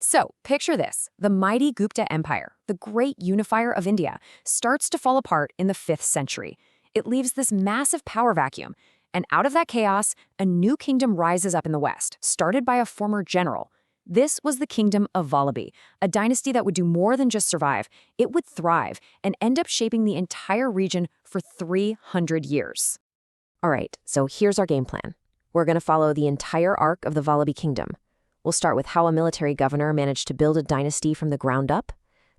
So, picture this. The mighty Gupta Empire, the great unifier of India, starts to fall apart in the 5th century. It leaves this massive power vacuum, and out of that chaos, a new kingdom rises up in the west, started by a former general. This was the Kingdom of Valabhi, a dynasty that would do more than just survive. It would thrive and end up shaping the entire region for 300 years. All right, so here's our game plan. We're going to follow the entire arc of the Valabhi kingdom. We'll start with how a military governor managed to build a dynasty from the ground up.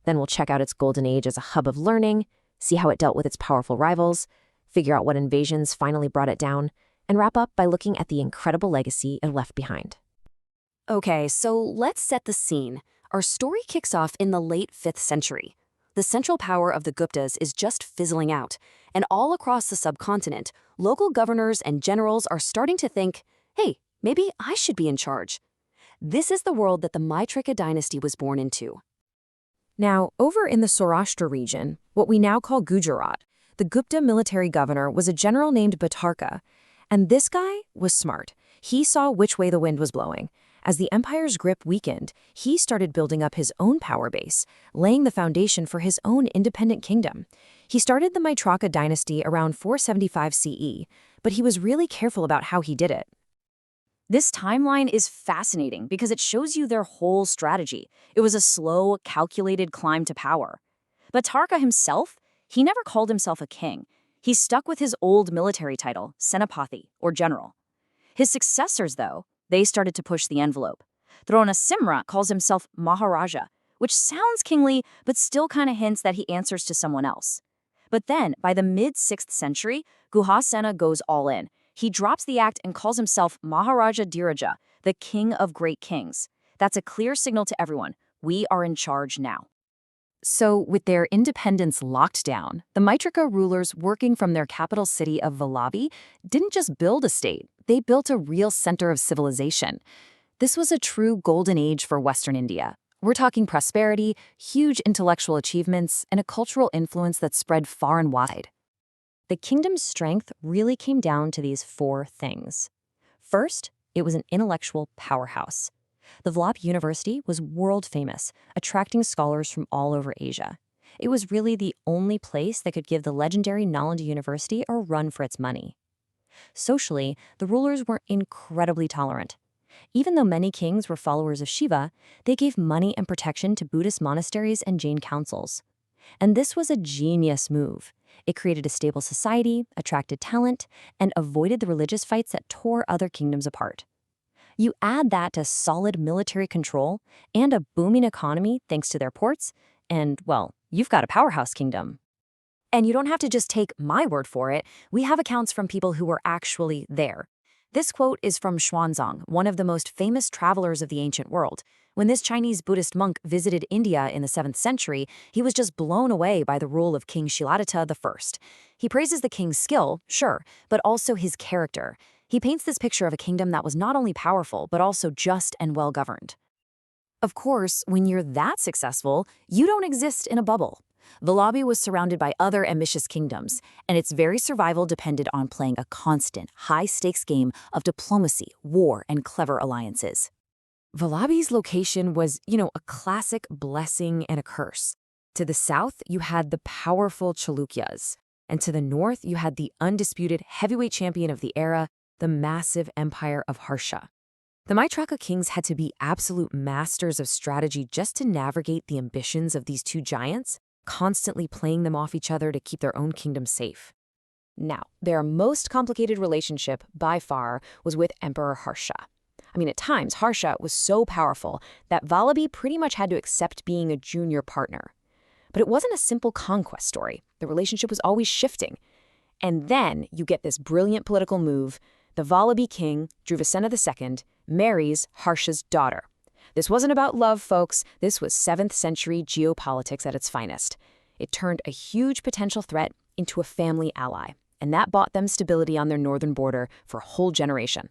Then we'll check out its golden age as a hub of learning, see how it dealt with its powerful rivals, figure out what invasions finally brought it down, and wrap up by looking at the incredible legacy it left behind. Okay, so let's set the scene. Our story kicks off in the late 5th century. The central power of the Guptas is just fizzling out, and all across the subcontinent, local governors and generals are starting to think, hey, maybe I should be in charge. This is the world that the Maitraka Dynasty was born into. Now, over in the Saurashtra region, what we now call Gujarat, the Gupta military governor was a general named Maitraka, and this guy was smart. He saw which way the wind was blowing. As the empire's grip weakened, he started building up his own power base, laying the foundation for his own independent kingdom. He started the Maitraka Dynasty around 475 CE, but he was really careful about how he did it. This timeline is fascinating because it shows you their whole strategy. It was a slow, calculated climb to power. But Maitraka himself, he never called himself a king. He stuck with his old military title, Senapati, or general. His successors, though, they started to push the envelope. Simra calls himself Maharaja, which sounds kingly, but still kind of hints that he answers to someone else. But then, by the mid-6th century, Guhasena goes all in. He drops the act and calls himself Maharaja Dhiraja, the king of great kings. That's a clear signal to everyone. We are in charge now. So, with their independence locked down, the Maitraka rulers working from their capital city of Valabhi didn't just build a state, they built a real center of civilization. This was a true golden age for Western India. We're talking prosperity, huge intellectual achievements, and a cultural influence that spread far and wide. The kingdom's strength really came down to these 4 things. First, it was an intellectual powerhouse. The Valabhi University was world famous, attracting scholars from all over Asia. It was really the only place that could give the legendary Nalanda University a run for its money. Socially, the rulers were incredibly tolerant. Even though many kings were followers of Shiva, they gave money and protection to Buddhist monasteries and Jain councils. And this was a genius move. It created a stable society, attracted talent, and avoided the religious fights that tore other kingdoms apart. You add that to solid military control and a booming economy thanks to their ports, and, well, you've got a powerhouse kingdom. And you don't have to just take my word for it. We have accounts from people who were actually there. This quote is from Xuanzang, one of the most famous travelers of the ancient world. When this Chinese Buddhist monk visited India in the 7th century, he was just blown away by the rule of King Shiladatta I. He praises the king's skill, sure, but also his character. He paints this picture of a kingdom that was not only powerful, but also just and well-governed. Of course, when you're that successful, you don't exist in a bubble. Valabhi was surrounded by other ambitious kingdoms, and its very survival depended on playing a constant, high-stakes game of diplomacy, war, and clever alliances. Valabhi's location was, a classic blessing and a curse. To the south, you had the powerful Chalukyas, and to the north, you had the undisputed heavyweight champion of the era, the massive empire of Harsha. The Maitraka kings had to be absolute masters of strategy just to navigate the ambitions of these two giants, constantly playing them off each other to keep their own kingdom safe. Now, their most complicated relationship, by far, was with Emperor Harsha. At times, Harsha was so powerful that Valabhi pretty much had to accept being a junior partner. But it wasn't a simple conquest story. The relationship was always shifting. And then you get this brilliant political move. The Valabhi king, Dhruvasena II, marries Harsha's daughter. This wasn't about love, folks. This was 7th century geopolitics at its finest. It turned a huge potential threat into a family ally, and that bought them stability on their northern border for a whole generation.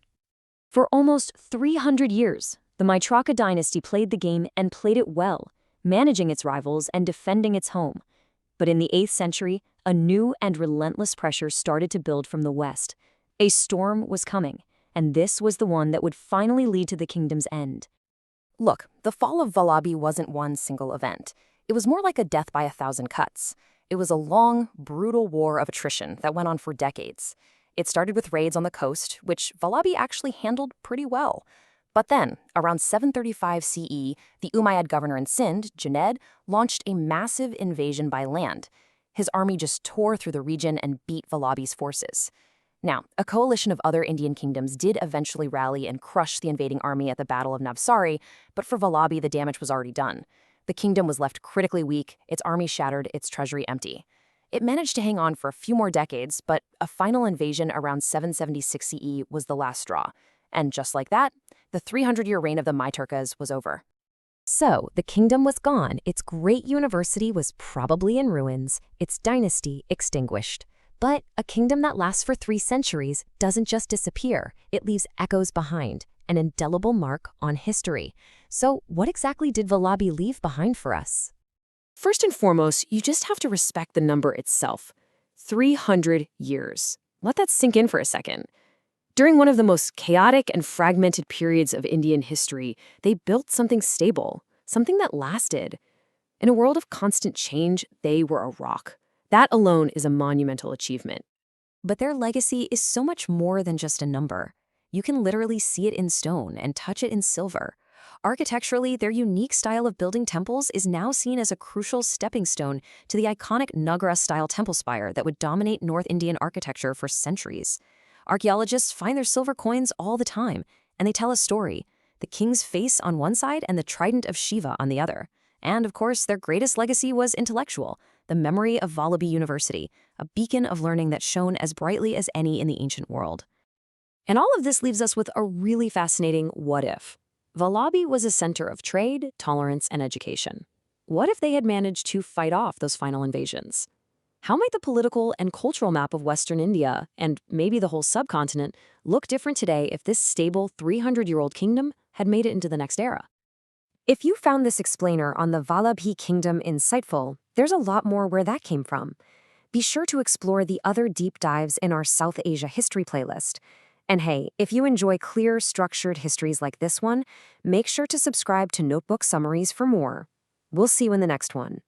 For almost 300 years, the Maitraka dynasty played the game and played it well, managing its rivals and defending its home. But in the 8th century, a new and relentless pressure started to build from the west. A storm was coming, and this was the one that would finally lead to the kingdom's end. Look, the fall of Valabhi wasn't one single event. It was more like a death by a thousand cuts. It was a long, brutal war of attrition that went on for decades. It started with raids on the coast, which Valabhi actually handled pretty well. But then, around 735 CE, the Umayyad governor in Sindh, Junaid, launched a massive invasion by land. His army just tore through the region and beat Valabhi's forces. Now, a coalition of other Indian kingdoms did eventually rally and crush the invading army at the Battle of Navsari, but for Valabhi, the damage was already done. The kingdom was left critically weak, its army shattered, its treasury empty. It managed to hang on for a few more decades, but a final invasion around 776 CE was the last straw. And just like that, the 300-year reign of the Maitrakas was over. So, the kingdom was gone, its great university was probably in ruins, its dynasty extinguished. But a kingdom that lasts for 3 centuries doesn't just disappear, it leaves echoes behind, an indelible mark on history. So what exactly did Valabhi leave behind for us? First and foremost, you just have to respect the number itself. 300 years. Let that sink in for a second. During one of the most chaotic and fragmented periods of Indian history, they built something stable, something that lasted. In a world of constant change, they were a rock. That alone is a monumental achievement. But their legacy is so much more than just a number. You can literally see it in stone and touch it in silver. Architecturally, their unique style of building temples is now seen as a crucial stepping stone to the iconic Nagara-style temple spire that would dominate North Indian architecture for centuries. Archaeologists find their silver coins all the time, and they tell a story. The king's face on one side and the trident of Shiva on the other. And, of course, their greatest legacy was intellectual, the memory of Valabhi University, a beacon of learning that shone as brightly as any in the ancient world. And all of this leaves us with a really fascinating what if. Valabhi was a center of trade, tolerance, and education. What if they had managed to fight off those final invasions? How might the political and cultural map of Western India, and maybe the whole subcontinent, look different today if this stable 300-year-old kingdom had made it into the next era? If you found this explainer on the Valabhi kingdom insightful, there's a lot more where that came from. Be sure to explore the other deep dives in our South Asia history playlist. And hey, if you enjoy clear, structured histories like this one, make sure to subscribe to Notebook Summaries for more. We'll see you in the next one.